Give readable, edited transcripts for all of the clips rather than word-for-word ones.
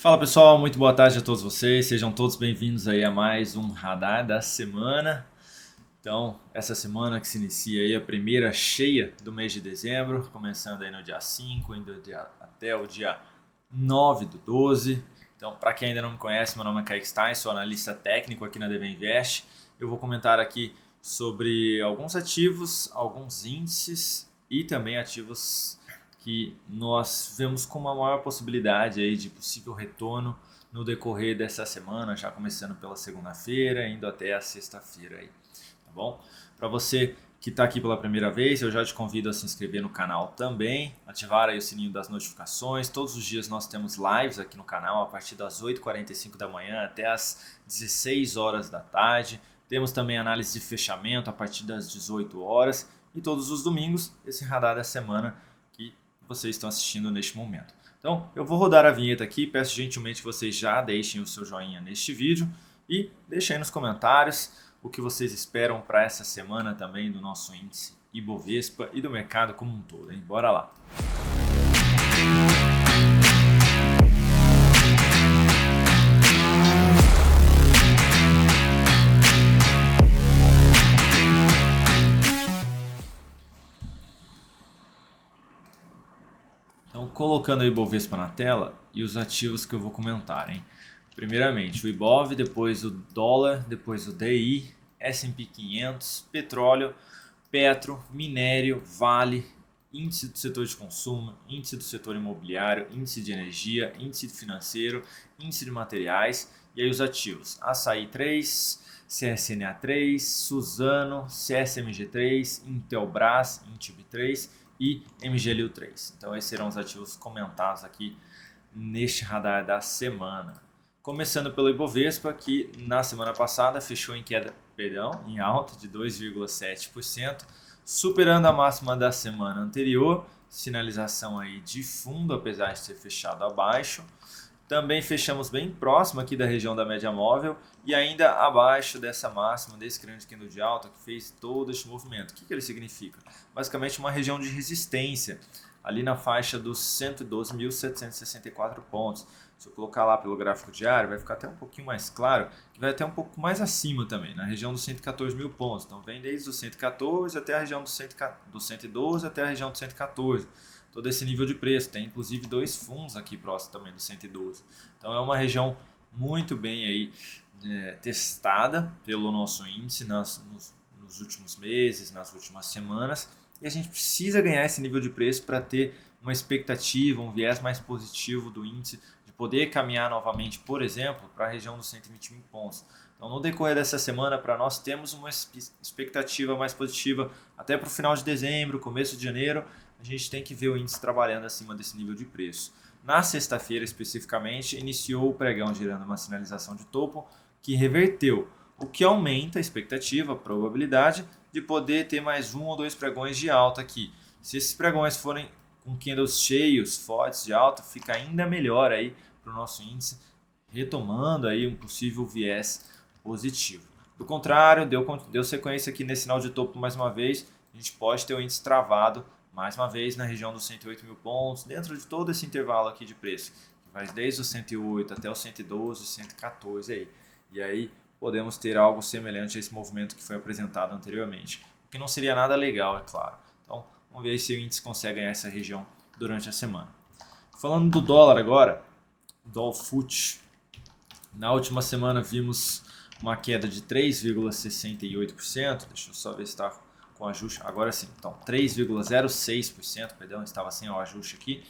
Fala pessoal, muito boa tarde a todos vocês, sejam todos bem-vindos aí a mais um Radar da semana. Então, essa semana que se inicia aí a primeira cheia do mês de dezembro, começando aí no dia 5, indo até o dia 9 do 12. Então, para quem ainda não me conhece, meu nome é Kaique Stein, sou analista técnico aqui na DV Invest. Eu vou comentar aqui sobre alguns ativos, alguns índices e também ativos que nós vemos com uma maior possibilidade aí de possível retorno no decorrer dessa semana, já começando pela segunda-feira, indo até a sexta-feira aí, tá bom? Para você que está aqui pela primeira vez, eu já te convido a se inscrever no canal também, ativar aí o sininho das notificações. Todos os dias nós temos lives aqui no canal a partir das 8h45 da manhã até as 16 horas da tarde. Temos também análise de fechamento a partir das 18 horas e todos os domingos esse radar da semana que vocês estão assistindo neste momento. Então eu vou rodar a vinheta aqui, peço gentilmente que vocês já deixem o seu joinha neste vídeo e deixem aí nos comentários o que vocês esperam para essa semana também do nosso índice Ibovespa e do mercado como um todo, hein? Bora lá! Então, colocando o Ibovespa na tela e os ativos que eu vou comentar, hein? Primeiramente, o Ibov, depois o dólar, depois o DI, S&P 500, petróleo, petro, minério, vale, índice do setor de consumo, índice do setor imobiliário, índice de energia, índice financeiro, índice de materiais e aí os ativos. Açaí 3, CSNA 3, Suzano, CSMG 3, Intelbras, Intib 3 e MGLU 3. Então esses serão os ativos comentados aqui neste radar da semana. Começando pelo Ibovespa, que na semana passada fechou em alta de 2,7%, superando a máxima da semana anterior, sinalização aí de fundo, apesar de ter fechado abaixo. Também fechamos bem próximo aqui da região da média móvel e ainda abaixo dessa máxima, desse grande candle de alta que fez todo este movimento. O que ele significa? Basicamente uma região de resistência, ali na faixa dos 112.764 pontos. Se eu colocar lá pelo gráfico diário, vai ficar até um pouquinho mais claro, que vai até um pouco mais acima também, na região dos 114 mil pontos. Então vem desde os 114 até a região dos 112 até a região dos 114. Todo esse nível de preço. Tem inclusive dois fundos aqui próximo também do 112. Então é uma região muito bem aí testada pelo nosso índice nos últimos meses, nas últimas semanas. E a gente precisa ganhar esse nível de preço para ter uma expectativa, um viés mais positivo do índice, de poder caminhar novamente, por exemplo, para a região dos 120 mil pontos. Então, no decorrer dessa semana, para nós temos uma expectativa mais positiva até para o final de dezembro, começo de janeiro. A gente tem que ver o índice trabalhando acima desse nível de preço. Na sexta-feira, especificamente, iniciou o pregão gerando uma sinalização de topo que reverteu, o que aumenta a expectativa, a probabilidade de poder ter mais um ou dois pregões de alta aqui. Se esses pregões forem com candles cheios, fortes de alta, fica ainda melhor aí para o nosso índice, retomando aí um possível viés positivo. Do contrário, deu sequência aqui nesse sinal de topo mais uma vez, a gente pode ter o índice travado mais uma vez na região dos 108 mil pontos, dentro de todo esse intervalo aqui de preço, que vai desde os 108 até os 112, 114 aí. E aí podemos ter algo semelhante a esse movimento que foi apresentado anteriormente, o que não seria nada legal, é claro. Então vamos ver se o índice consegue ganhar essa região durante a semana. Falando do dólar agora, dólar FUT, na última semana vimos uma queda de 3,68%, deixa eu só ver se está com ajuste, agora sim, então 3,06%, perdão, estava sem o ajuste aqui.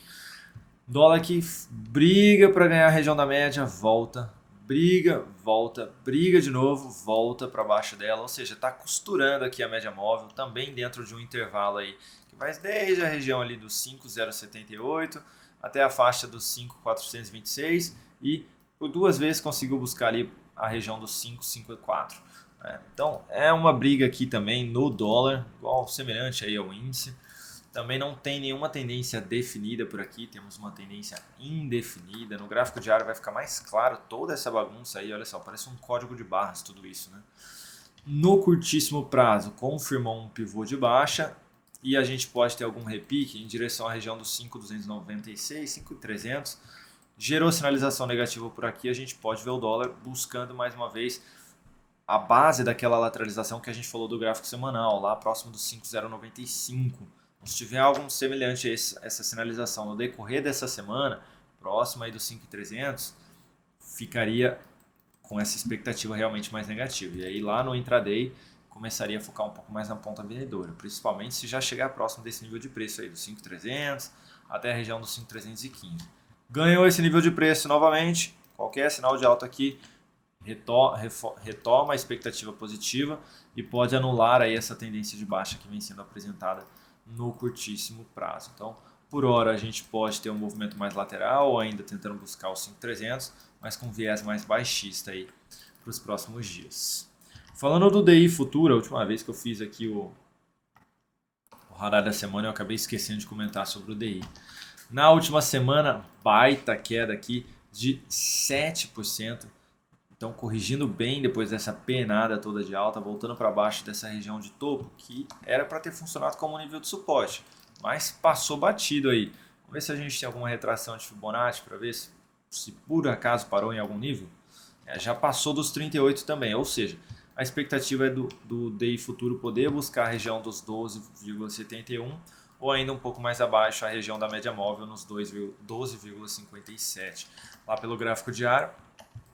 Dólar que briga para ganhar a região da média, volta, briga, volta, briga de novo, volta para baixo dela, ou seja, está costurando aqui a média móvel, também dentro de um intervalo aí, que vai desde a região ali dos 5,078 até a faixa dos 5,426 e por duas vezes conseguiu buscar ali a região dos 5,54. Então é uma briga aqui também no dólar, igual semelhante aí ao índice. Também não tem nenhuma tendência definida por aqui, temos uma tendência indefinida. No gráfico diário vai ficar mais claro toda essa bagunça aí, olha só, parece um código de barras tudo isso, né? No curtíssimo prazo confirmou um pivô de baixa e a gente pode ter algum repique em direção à região dos 5.296, 5.300 Gerou sinalização negativa por aqui, a gente pode ver o dólar buscando mais uma vez a base daquela lateralização que a gente falou do gráfico semanal, lá próximo do 5,095. Se tiver algo semelhante a essa sinalização no decorrer dessa semana, próximo aí do 5,300, ficaria com essa expectativa realmente mais negativa. E aí lá no intraday começaria a focar um pouco mais na ponta vendedora, principalmente se já chegar próximo desse nível de preço aí, do 5,300 até a região dos 5,315. Ganhou esse nível de preço novamente, qualquer sinal de alta aqui retoma a expectativa positiva e pode anular aí essa tendência de baixa que vem sendo apresentada no curtíssimo prazo. Então, por hora a gente pode ter um movimento mais lateral ou ainda tentando buscar os 5,300, mas com viés mais baixista aí para os próximos dias. Falando do DI futuro, a última vez que eu fiz aqui o radar da semana eu acabei esquecendo de comentar sobre o DI. Na última semana, baita queda aqui de 7%. Então, corrigindo bem depois dessa penada toda de alta, voltando para baixo dessa região de topo, que era para ter funcionado como nível de suporte, mas passou batido aí. Vamos ver se a gente tem alguma retração de Fibonacci para ver se por acaso parou em algum nível. Já passou dos 38 também, ou seja, a expectativa é do DI futuro poder buscar a região dos 12,71 ou ainda um pouco mais abaixo a região da média móvel nos 12,57. Lá pelo gráfico diário,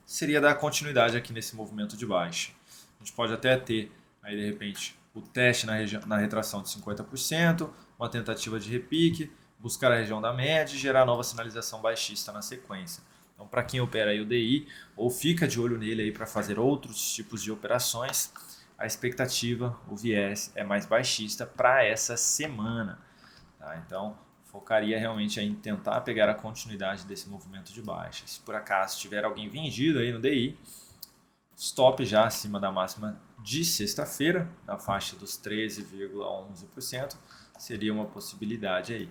seria dar continuidade aqui nesse movimento de baixa. A gente pode até ter aí de repente o teste na retração de 50%, uma tentativa de repique, buscar a região da média e gerar nova sinalização baixista na sequência. Então, para quem opera aí o DI ou fica de olho nele aí para fazer outros tipos de operações, a expectativa, o viés é mais baixista para essa semana. Tá? Então, focaria realmente em tentar pegar a continuidade desse movimento de baixa. Se por acaso tiver alguém vendido aí no DI, stop já acima da máxima de sexta-feira, na faixa dos 13,11%, seria uma possibilidade aí.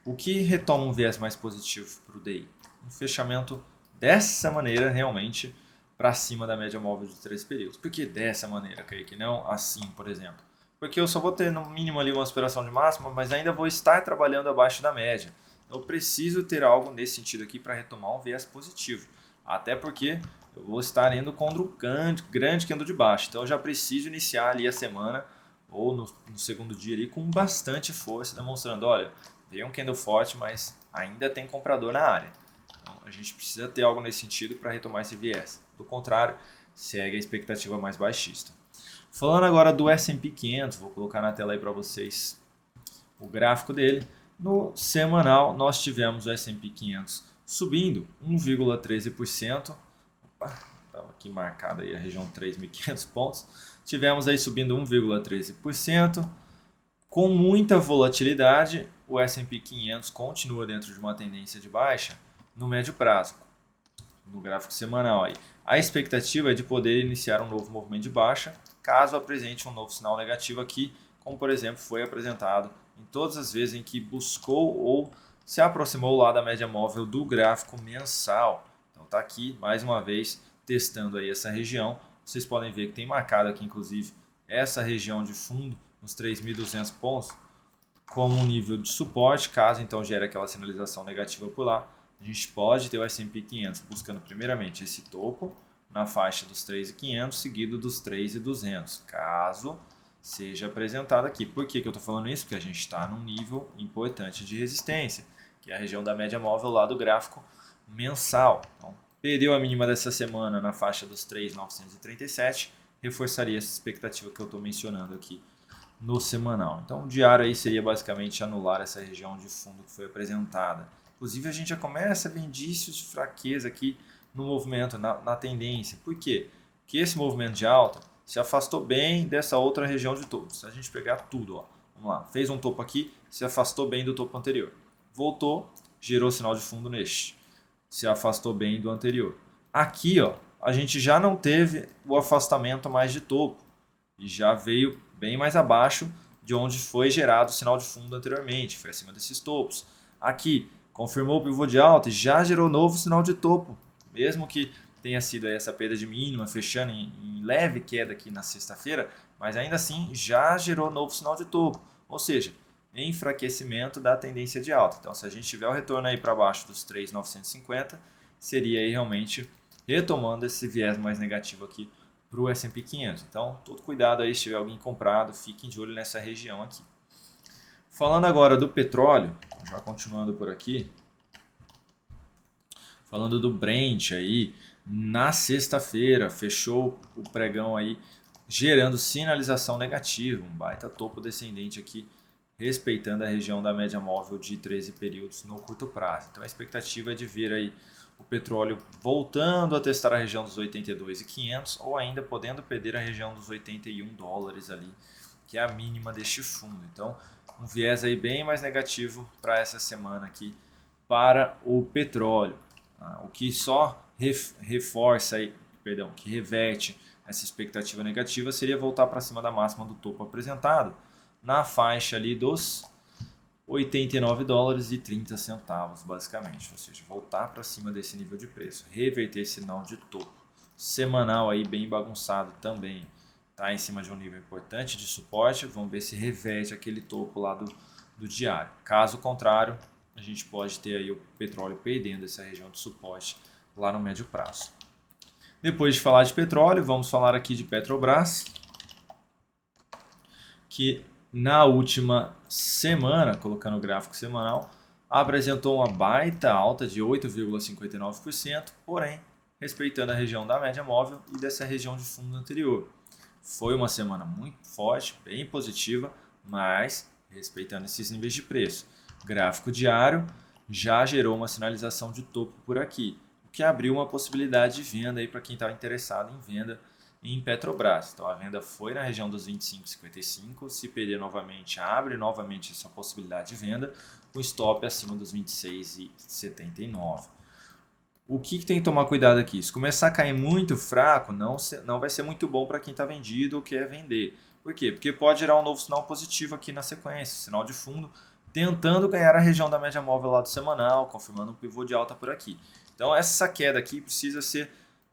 O que retoma um viés mais positivo para o DI? Um fechamento dessa maneira realmente para cima da média móvel de 3 períodos. Por que dessa maneira, Kaique? Não assim, por exemplo. Porque eu só vou ter no mínimo ali uma aspiração de máxima, mas ainda vou estar trabalhando abaixo da média. Então eu preciso ter algo nesse sentido aqui para retomar um viés positivo. Até porque eu vou estar indo contra o grande candle de baixo. Então eu já preciso iniciar ali a semana ou no segundo dia ali com bastante força, demonstrando, olha, veio um candle forte, mas ainda tem comprador na área. Então a gente precisa ter algo nesse sentido para retomar esse viés. Do contrário, segue a expectativa mais baixista. Falando agora do S&P 500, vou colocar na tela aí para vocês o gráfico dele. No semanal, nós tivemos o S&P 500 subindo 1,13%. Estava aqui marcada aí a região 3.500 pontos. Tivemos aí subindo 1,13%. Com muita volatilidade, o S&P 500 continua dentro de uma tendência de baixa no médio prazo. No gráfico semanal aí. A expectativa é de poder iniciar um novo movimento de baixa, caso apresente um novo sinal negativo aqui, como por exemplo foi apresentado em todas as vezes em que buscou ou se aproximou lá da média móvel do gráfico mensal. Então está aqui mais uma vez testando aí essa região. Vocês podem ver que tem marcado aqui inclusive essa região de fundo nos 3.200 pontos como um nível de suporte, caso então gere aquela sinalização negativa por lá. A gente pode ter o S&P 500 buscando primeiramente esse topo na faixa dos 3.500, seguido dos 3.200, caso seja apresentado aqui. Por que eu estou falando isso? Porque a gente está num nível importante de resistência, que é a região da média móvel lá do gráfico mensal. Então, perdeu a mínima dessa semana na faixa dos 3.937, reforçaria essa expectativa que eu estou mencionando aqui no semanal. Então, o diário aí seria basicamente anular essa região de fundo que foi apresentada. Inclusive, a gente já começa a ver indícios de fraqueza aqui no movimento, na tendência. Por quê? Porque esse movimento de alta se afastou bem dessa outra região de topo. Se a gente pegar tudo, ó, vamos lá, fez um topo aqui, se afastou bem do topo anterior. Voltou, gerou sinal de fundo neste. Se afastou bem do anterior. Aqui, ó, a gente já não teve o afastamento mais de topo. E já veio bem mais abaixo de onde foi gerado o sinal de fundo anteriormente. Foi acima desses topos. Aqui, confirmou o pivô de alta e já gerou novo sinal de topo. Mesmo que tenha sido essa perda de mínima, fechando em leve queda aqui na sexta-feira, mas ainda assim já gerou novo sinal de topo. Ou seja, enfraquecimento da tendência de alta. Então, se a gente tiver o retorno aí para baixo dos 3.950, seria aí realmente retomando esse viés mais negativo aqui para o S&P 500. Então, todo cuidado aí, se tiver alguém comprado, fiquem de olho nessa região aqui. Falando agora do petróleo, já continuando por aqui, falando do Brent aí, na sexta-feira fechou o pregão aí gerando sinalização negativa, um baita topo descendente aqui, respeitando a região da média móvel de 13 períodos no curto prazo. Então a expectativa é de ver aí o petróleo voltando a testar a região dos 82.500 ou ainda podendo perder a região dos 81 dólares ali, que é a mínima deste fundo. Então um viés aí bem mais negativo para essa semana aqui para o petróleo. O que só reforça aí, perdão, que reverte essa expectativa negativa seria voltar para cima da máxima do topo apresentado na faixa ali dos 89 dólares e 30 centavos, basicamente, ou seja, voltar para cima desse nível de preço, reverter esse sinal de topo semanal aí bem bagunçado também, tá em cima de um nível importante de suporte. Vamos ver se reverte aquele topo lá do diário. Caso contrário, a gente pode ter aí o petróleo perdendo essa região de suporte lá no médio prazo. Depois de falar de petróleo, vamos falar aqui de Petrobras, que na última semana, colocando o gráfico semanal, apresentou uma baita alta de 8,59%, porém respeitando a região da média móvel e dessa região de fundo anterior. Foi uma semana muito forte, bem positiva, mas respeitando esses níveis de preço. Gráfico diário já gerou uma sinalização de topo por aqui, o que abriu uma possibilidade de venda aí para quem estava interessado em venda em Petrobras. Então a venda foi na região dos 25,55, se perder novamente, abre novamente essa possibilidade de venda, com stop acima dos 26,79. O que tem que tomar cuidado aqui? Se começar a cair muito fraco, não vai ser muito bom para quem está vendido ou quer vender. Por quê? Porque pode gerar um novo sinal positivo aqui na sequência, sinal de fundo, tentando ganhar a região da média móvel lá do semanal, confirmando um pivô de alta por aqui. Então essa queda aqui precisa ser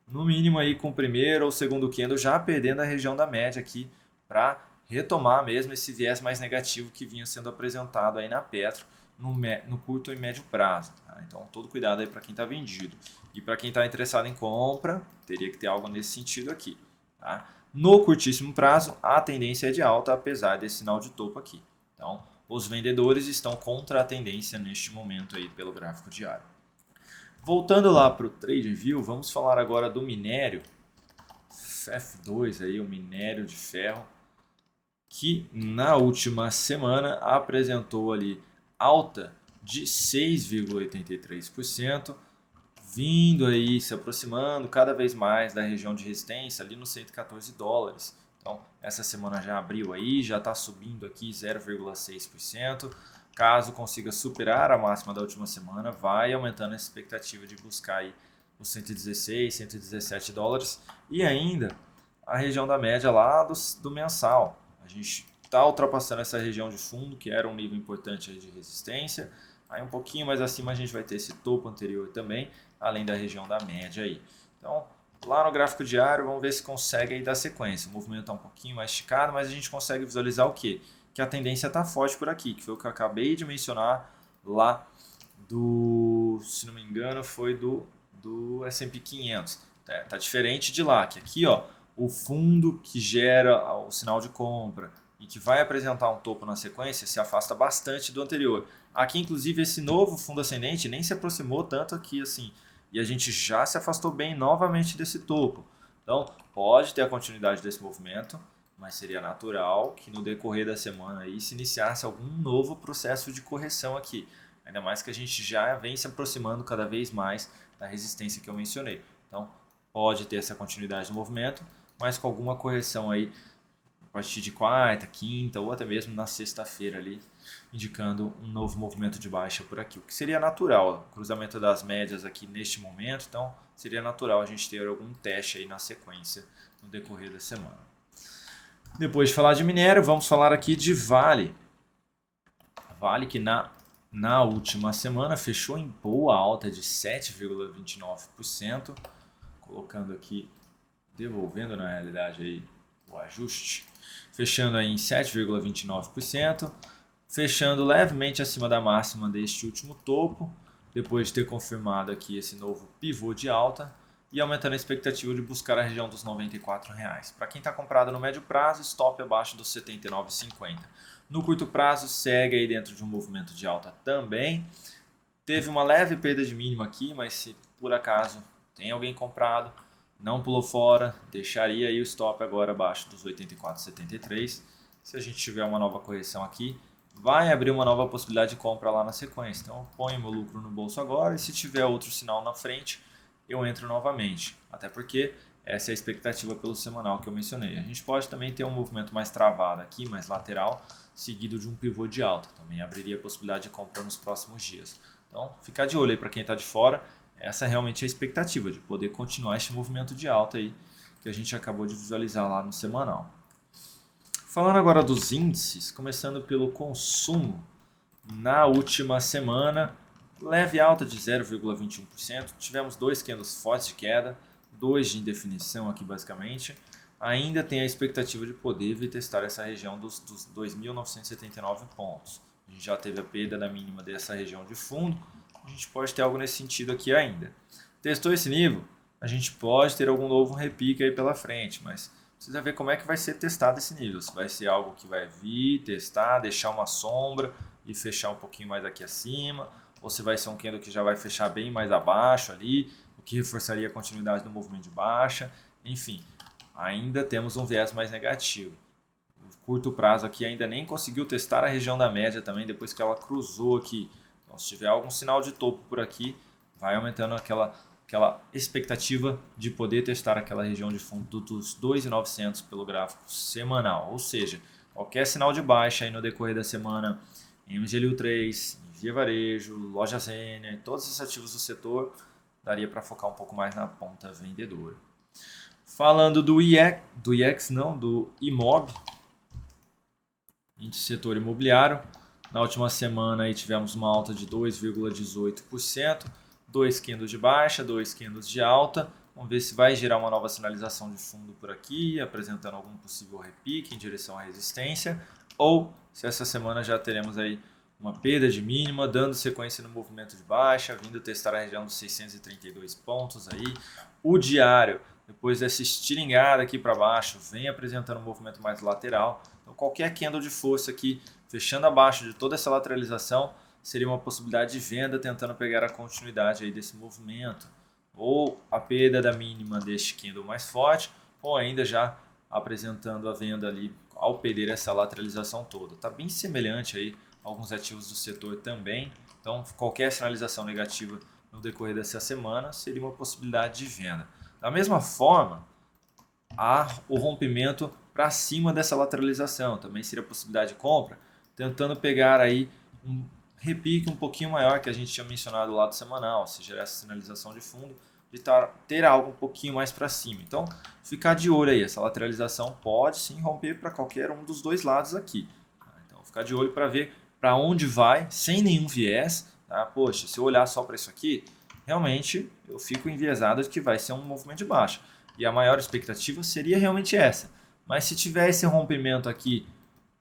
no mínimo aí com o primeiro ou segundo candle já perdendo a região da média aqui para retomar mesmo esse viés mais negativo que vinha sendo apresentado aí na Petro no curto e médio prazo. Tá? Então todo cuidado aí para quem está vendido. E para quem está interessado em compra, teria que ter algo nesse sentido aqui. Tá? No curtíssimo prazo, a tendência é de alta, apesar desse sinal de topo aqui. Então os vendedores estão contra a tendência neste momento aí pelo gráfico diário. Voltando lá para o TradingView, vamos falar agora do minério F2, aí, o minério de ferro, que na última semana apresentou ali alta de 6,83%, vindo aí se aproximando cada vez mais da região de resistência ali nos 114 dólares. Então, essa semana já abriu aí, já está subindo aqui 0,6%. Caso consiga superar a máxima da última semana, vai aumentando a expectativa de buscar aí os 116, 117 dólares e ainda a região da média lá do mensal. A gente está ultrapassando essa região de fundo, que era um nível importante aí de resistência. Aí um pouquinho mais acima a gente vai ter esse topo anterior também, além da região da média aí. Então, lá no gráfico diário, vamos ver se consegue aí dar sequência. O movimento está um pouquinho mais esticado, mas a gente consegue visualizar o quê? Que a tendência está forte por aqui, que foi o que eu acabei de mencionar lá se não me engano, foi do S&P 500. Tá diferente de lá, que aqui ó, o fundo que gera o sinal de compra e que vai apresentar um topo na sequência se afasta bastante do anterior. Aqui, inclusive, esse novo fundo ascendente nem se aproximou tanto aqui assim, e a gente já se afastou bem novamente desse topo. Então, pode ter a continuidade desse movimento, mas seria natural que no decorrer da semana aí se iniciasse algum novo processo de correção aqui. Ainda mais que a gente já vem se aproximando cada vez mais da resistência que eu mencionei. Então, pode ter essa continuidade do movimento, mas com alguma correção aí a partir de quarta, quinta ou até mesmo na sexta-feira ali, indicando um novo movimento de baixa por aqui, o que seria natural, cruzamento das médias aqui neste momento, então seria natural a gente ter algum teste aí na sequência no decorrer da semana. Depois de falar de minério, vamos falar aqui de Vale. Vale que na última semana fechou em boa alta de 7,29%, colocando aqui, devolvendo na realidade aí o ajuste, fechando aí em 7,29%, fechando levemente acima da máxima deste último topo, depois de ter confirmado aqui esse novo pivô de alta e aumentando a expectativa de buscar a região dos R$ 94,00. Para quem está comprado no médio prazo, stop abaixo dos R$ 79,50. No curto prazo, segue aí dentro de um movimento de alta também. Teve uma leve perda de mínima aqui, mas se por acaso tem alguém comprado, não pulou fora, deixaria aí o stop agora abaixo dos 84,73. Se a gente tiver uma nova correção aqui, vai abrir uma nova possibilidade de compra lá na sequência. Então, ponho meu lucro no bolso agora e se tiver outro sinal na frente, eu entro novamente. Até porque essa é a expectativa pelo semanal que eu mencionei. A gente pode também ter um movimento mais travado aqui, mais lateral, seguido de um pivô de alta. Também abriria a possibilidade de compra nos próximos dias. Então, ficar de olho aí para quem está de fora. Essa é realmente a expectativa de poder continuar este movimento de alta aí que a gente acabou de visualizar lá no semanal. Falando agora dos índices, começando pelo consumo, na última semana, leve alta de 0,21%, tivemos 2 candles fortes de queda, 2 de indefinição aqui basicamente, ainda tem a expectativa de poder vir testar essa região dos 2.979 pontos. A gente já teve a perda da mínima dessa região de fundo, a gente pode ter algo nesse sentido aqui ainda. Testou esse nível, a gente pode ter algum novo repique aí pela frente, mas precisa ver como é que vai ser testado esse nível. Se vai ser algo que vai vir, testar, deixar uma sombra e fechar um pouquinho mais aqui acima, ou se vai ser um candle que já vai fechar bem mais abaixo ali, o que reforçaria a continuidade do movimento de baixa. Enfim, ainda temos um viés mais negativo. No curto prazo aqui ainda nem conseguiu testar a região da média também, depois que ela cruzou aqui. Então, se tiver algum sinal de topo por aqui, vai aumentando aquela expectativa de poder testar aquela região de fundo dos 2.900 pelo gráfico semanal. Ou seja, qualquer sinal de baixa aí no decorrer da semana em MGLU3, em Via Varejo, Loja Sênior, todos esses ativos do setor, daria para focar um pouco mais na ponta vendedora. Falando do IMOB, índice setor imobiliário, na última semana aí tivemos uma alta de 2,18%, 2 candles de baixa, 2 candles de alta. Vamos ver se vai gerar uma nova sinalização de fundo por aqui, apresentando algum possível repique em direção à resistência, ou se essa semana já teremos aí uma perda de mínima, dando sequência no movimento de baixa, vindo testar a região dos 632 pontos aí. O diário, depois dessa estilingada aqui para baixo, vem apresentando um movimento mais lateral. Então qualquer candle de força aqui, fechando abaixo de toda essa lateralização, seria uma possibilidade de venda tentando pegar a continuidade aí desse movimento, ou a perda da mínima deste candle mais forte, ou ainda já apresentando a venda ali ao perder essa lateralização toda. Está bem semelhante aí a alguns ativos do setor também, então qualquer sinalização negativa no decorrer dessa semana seria uma possibilidade de venda. Da mesma forma, há o rompimento para cima dessa lateralização, também seria possibilidade de compra, tentando pegar aí um repique um pouquinho maior que a gente tinha mencionado lá do semanal, ou seja, essa sinalização de fundo, de ter algo um pouquinho mais para cima. Então, ficar de olho aí, essa lateralização pode sim romper para qualquer um dos dois lados aqui. Então, ficar de olho para ver para onde vai, sem nenhum viés. Tá? Poxa, se eu olhar só para isso aqui, realmente eu fico enviesado de que vai ser um movimento de baixa. E a maior expectativa seria realmente essa. Mas se tiver esse rompimento aqui,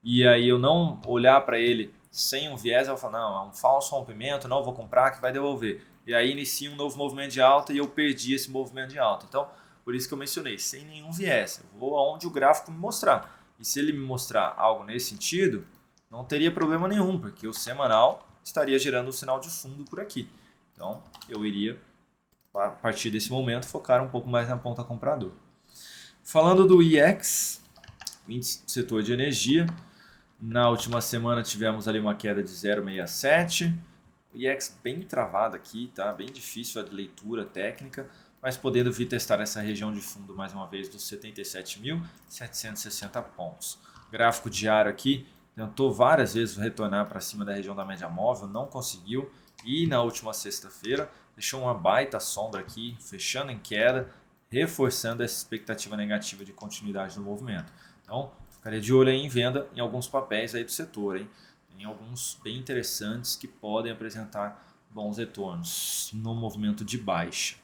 e aí eu não olhar para ele sem um viés, eu falo, não, é um falso rompimento, não vou comprar que vai devolver. E aí inicia um novo movimento de alta e eu perdi esse movimento de alta. Então, por isso que eu mencionei, sem nenhum viés. Eu vou aonde o gráfico me mostrar. E se ele me mostrar algo nesse sentido, não teria problema nenhum, porque o semanal estaria gerando um sinal de fundo por aqui. Então, eu iria, a partir desse momento, focar um pouco mais na ponta comprador. Falando do IEX, índice do setor de energia, na última semana tivemos ali uma queda de 0,67. O IEX bem travado aqui, tá? Bem difícil a leitura técnica, mas podendo vir testar essa região de fundo mais uma vez dos 77.760 pontos. Gráfico diário aqui tentou várias vezes retornar para cima da região da média móvel, não conseguiu. E na última sexta-feira deixou uma baita sombra aqui, fechando em queda, reforçando essa expectativa negativa de continuidade do movimento. Então, ficaria de olho aí em venda em alguns papéis aí do setor, hein? Tem alguns bem interessantes que podem apresentar bons retornos no movimento de baixa.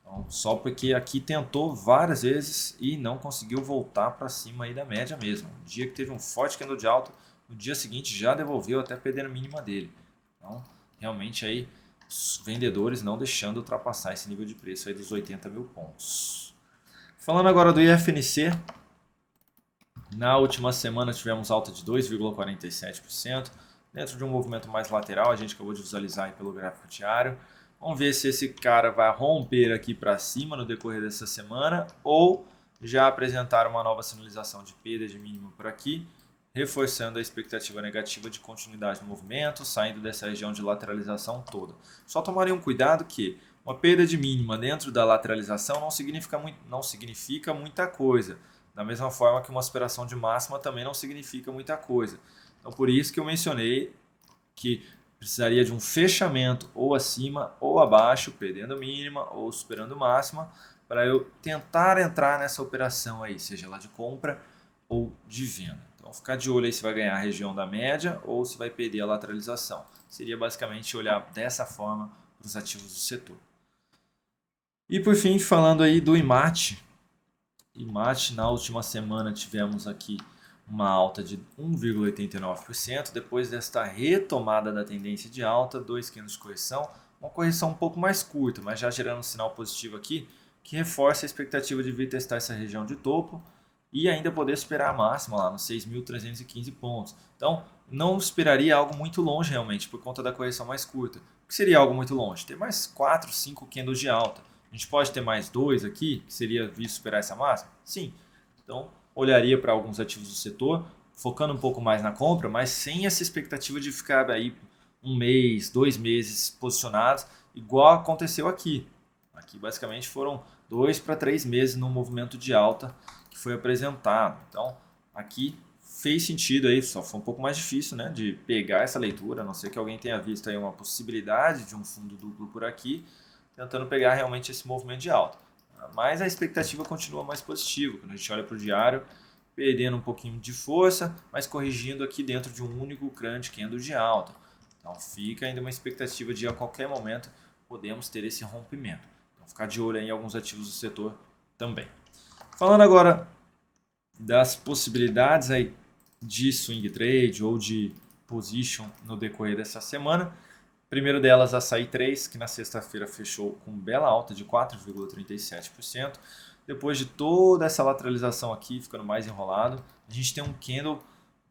Então, só porque aqui tentou várias vezes e não conseguiu voltar para cima aí da média mesmo. Um dia que teve um forte candle de alta, no dia seguinte já devolveu até perder a mínima dele. Então, realmente aí os vendedores não deixando ultrapassar esse nível de preço aí dos 80 mil pontos. Falando agora do IFNC, na última semana tivemos alta de 2,47%, dentro de um movimento mais lateral, a gente acabou de visualizar aí pelo gráfico diário. Vamos ver se esse cara vai romper aqui para cima no decorrer dessa semana ou já apresentar uma nova sinalização de perda de mínimo por aqui, reforçando a expectativa negativa de continuidade do movimento, saindo dessa região de lateralização toda. Só tomarem um cuidado que uma perda de mínima dentro da lateralização não significa muita coisa. Da mesma forma que uma aspiração de máxima também não significa muita coisa. Então por isso que eu mencionei que precisaria de um fechamento ou acima ou abaixo, perdendo mínima ou superando máxima, para eu tentar entrar nessa operação aí, seja ela de compra ou de venda. Então ficar de olho aí se vai ganhar a região da média ou se vai perder a lateralização. Seria basicamente olhar dessa forma para os ativos do setor. E por fim, falando aí do IMAT. IMAT, na última semana tivemos aqui uma alta de 1,89%, depois desta retomada da tendência de alta, 2 candles de correção, uma correção um pouco mais curta, mas já gerando um sinal positivo aqui, que reforça a expectativa de vir testar essa região de topo e ainda poder superar a máxima lá nos 6.315 pontos. Então, não esperaria algo muito longe realmente, por conta da correção mais curta. O que seria algo muito longe? Ter mais 4, 5 candles de alta. A gente pode ter mais 2 aqui, que seria vir superar essa máxima? Sim. Então, olharia para alguns ativos do setor, focando um pouco mais na compra, mas sem essa expectativa de ficar aí 1 mês, 2 meses posicionados, igual aconteceu aqui. Aqui basicamente foram 2 para 3 meses no movimento de alta que foi apresentado. Então, aqui fez sentido aí, só foi um pouco mais difícil, né, de pegar essa leitura, a não ser que alguém tenha visto aí uma possibilidade de um fundo duplo por aqui, tentando pegar realmente esse movimento de alta. Mas a expectativa continua mais positiva, quando a gente olha para o diário, perdendo um pouquinho de força, mas corrigindo aqui dentro de um único grande candle de alta. Então fica ainda uma expectativa de a qualquer momento podemos ter esse rompimento. Então ficar de olho em alguns ativos do setor também. Falando agora das possibilidades aí de swing trade ou de position no decorrer dessa semana. Primeiro delas, Açaí 3, que na sexta-feira fechou com bela alta de 4,37%. Depois de toda essa lateralização aqui, ficando mais enrolado, a gente tem um candle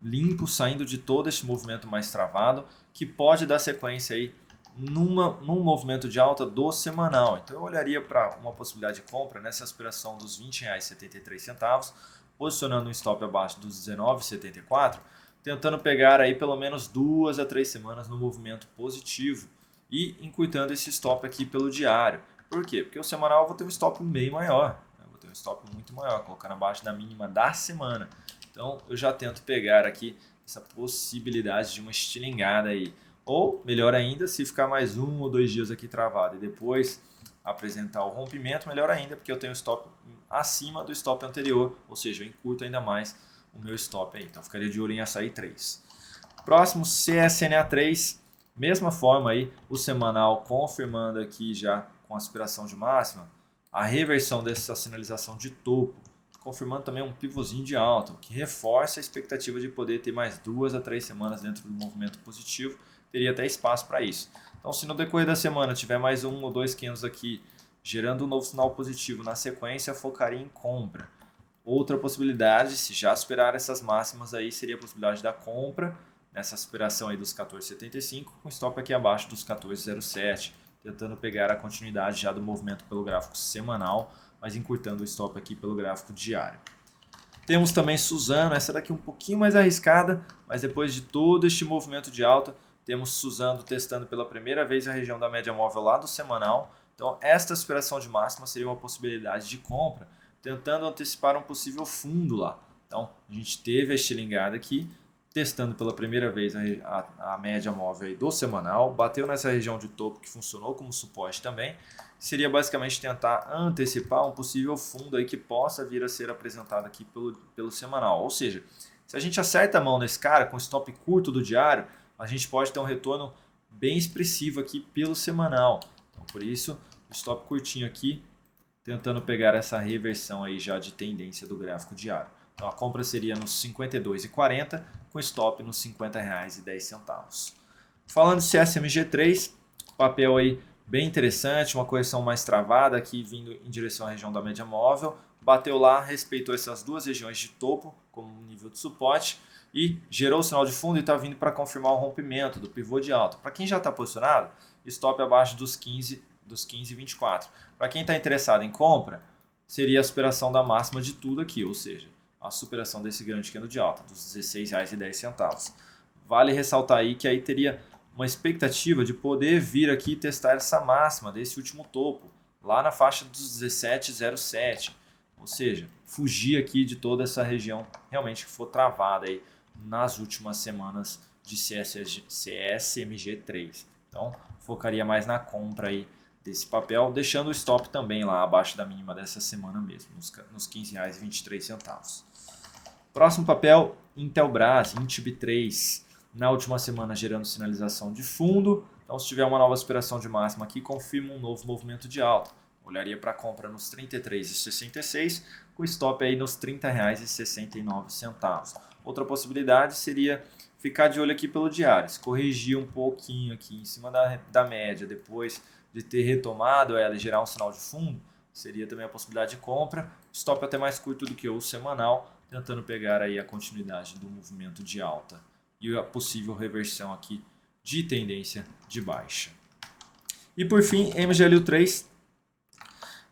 limpo saindo de todo esse movimento mais travado, que pode dar sequência aí num movimento de alta do semanal. Então eu olharia para uma possibilidade de compra nessa aspiração dos R$ 20,73, posicionando um stop abaixo dos R$ 19,74, tentando pegar aí pelo menos 2 a 3 semanas no movimento positivo e encurtando esse stop aqui pelo diário. Por quê? Porque o semanal eu vou ter um stop bem maior, né? Vou ter um stop muito maior, colocando abaixo da mínima da semana. Então eu já tento pegar aqui essa possibilidade de uma estilingada aí. Ou, melhor ainda, se ficar mais 1 ou 2 dias aqui travado e depois apresentar o rompimento, melhor ainda, porque eu tenho stop acima do stop anterior, ou seja, eu encurto ainda mais o meu stop aí. Então ficaria de olho em Açaí 3. Próximo, CSNA 3, mesma forma aí, o semanal confirmando aqui já com aspiração de máxima, a reversão dessa sinalização de topo, confirmando também um pivôzinho de alta, o que reforça a expectativa de poder ter mais 2 a 3 semanas dentro do movimento positivo, teria até espaço para isso. Então se no decorrer da semana tiver mais 1 ou 2 candles aqui, gerando um novo sinal positivo na sequência, focaria em compra. Outra possibilidade, se já superar essas máximas aí, seria a possibilidade da compra, nessa superação aí dos 14,75, com stop aqui abaixo dos 14,07, tentando pegar a continuidade já do movimento pelo gráfico semanal, mas encurtando o stop aqui pelo gráfico diário. Temos também Suzano, essa daqui um pouquinho mais arriscada, mas depois de todo este movimento de alta, temos Suzano testando pela primeira vez a região da média móvel lá do semanal. Então esta superação de máxima seria uma possibilidade de compra, tentando antecipar um possível fundo lá. Então a gente teve a estilingada aqui, testando pela primeira vez a média móvel aí do semanal, bateu nessa região de topo que funcionou como suporte também, seria basicamente tentar antecipar um possível fundo aí que possa vir a ser apresentado aqui pelo semanal. Ou seja, se a gente acerta a mão nesse cara com stop curto do diário, a gente pode ter um retorno bem expressivo aqui pelo semanal. Então, por isso, o stop curtinho aqui, tentando pegar essa reversão aí já de tendência do gráfico diário. Então a compra seria nos R$ 52,40, com stop nos R$ 50,10. Falando de CSMG3, Papel aí bem interessante, uma correção mais travada aqui vindo em direção à região da média móvel. Bateu lá, respeitou essas duas regiões de topo como nível de suporte e gerou o sinal de fundo e está vindo para confirmar o rompimento do pivô de alta. Para quem já está posicionado, stop abaixo dos 15,24. Para quem está interessado em compra, seria a superação da máxima de tudo aqui, ou seja, a superação desse grande candle de alta, dos R$ 16,10. Vale ressaltar aí que aí teria uma expectativa de poder vir aqui testar essa máxima desse último topo, lá na faixa dos 17,07. Ou seja, fugir aqui de toda essa região realmente que for travada aí nas últimas semanas de CSMG3. Então, focaria mais na compra aí desse papel, deixando o stop também lá abaixo da mínima dessa semana mesmo, nos R$ 15,23. Próximo papel, Intelbras, INTB3, na última semana gerando sinalização de fundo. Então, se tiver uma nova superação de máxima aqui, confirma um novo movimento de alta. Olharia para compra nos R$ 33,66, com stop aí nos R$ 30,69. Outra possibilidade seria ficar de olho aqui pelo diário, se corrigir um pouquinho aqui em cima da média, depois de ter retomado ela e gerar um sinal de fundo, seria também a possibilidade de compra. Stop até mais curto do que o semanal, tentando pegar aí a continuidade do movimento de alta e a possível reversão aqui de tendência de baixa. E por fim, MGLU3,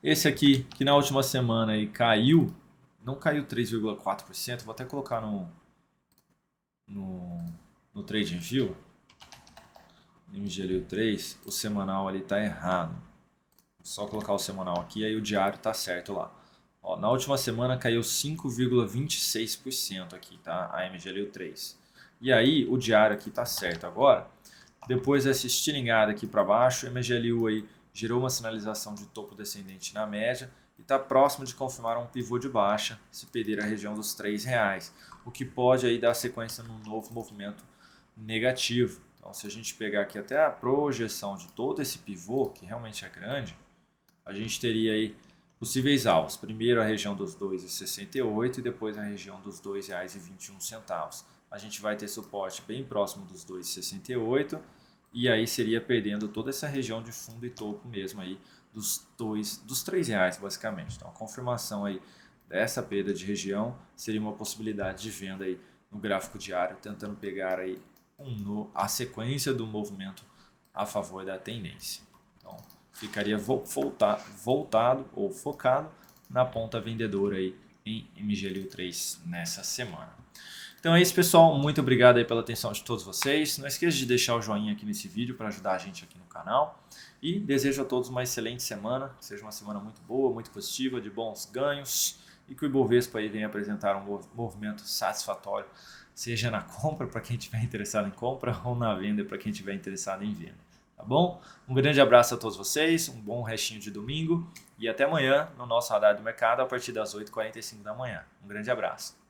esse aqui que na última semana aí caiu, não caiu 3,4%, vou até colocar no TradingView, MGLU3, o semanal ali está errado. Só colocar o semanal aqui, aí o diário está certo lá. Ó, na última semana caiu 5,26% aqui, tá? A MGLU3. E aí o diário aqui está certo agora. Depois dessa estilingada aqui para baixo, o MGLU aí gerou uma sinalização de topo descendente na média e está próximo de confirmar um pivô de baixa se perder a região dos R$ 3,00, o que pode aí dar sequência num novo movimento negativo. Então, se a gente pegar aqui até a projeção de todo esse pivô, que realmente é grande, a gente teria aí possíveis alvos. Primeiro a região dos R$ 2,68 e depois a região dos R$ 2,21. A gente vai ter suporte bem próximo dos 2,68 e aí seria perdendo toda essa região de fundo e topo mesmo aí dos R$ 3,00 basicamente. Então a confirmação aí dessa perda de região seria uma possibilidade de venda aí no gráfico diário, tentando pegar aí a sequência do movimento a favor da tendência. Então ficaria voltado ou focado na ponta vendedora aí em MGLU3 nessa semana. Então é isso, pessoal. Muito obrigado aí pela atenção de todos vocês. Não esqueça de deixar o joinha aqui nesse vídeo para ajudar a gente aqui no canal. E desejo a todos uma excelente semana. Que seja uma semana muito boa, muito positiva, de bons ganhos. E que o Ibovespa aí venha apresentar um movimento satisfatório, seja na compra para quem estiver interessado em compra ou na venda para quem estiver interessado em venda. Tá bom? Um grande abraço a todos vocês, um bom restinho de domingo e até amanhã no nosso Radar do Mercado a partir das 8h45 da manhã. Um grande abraço.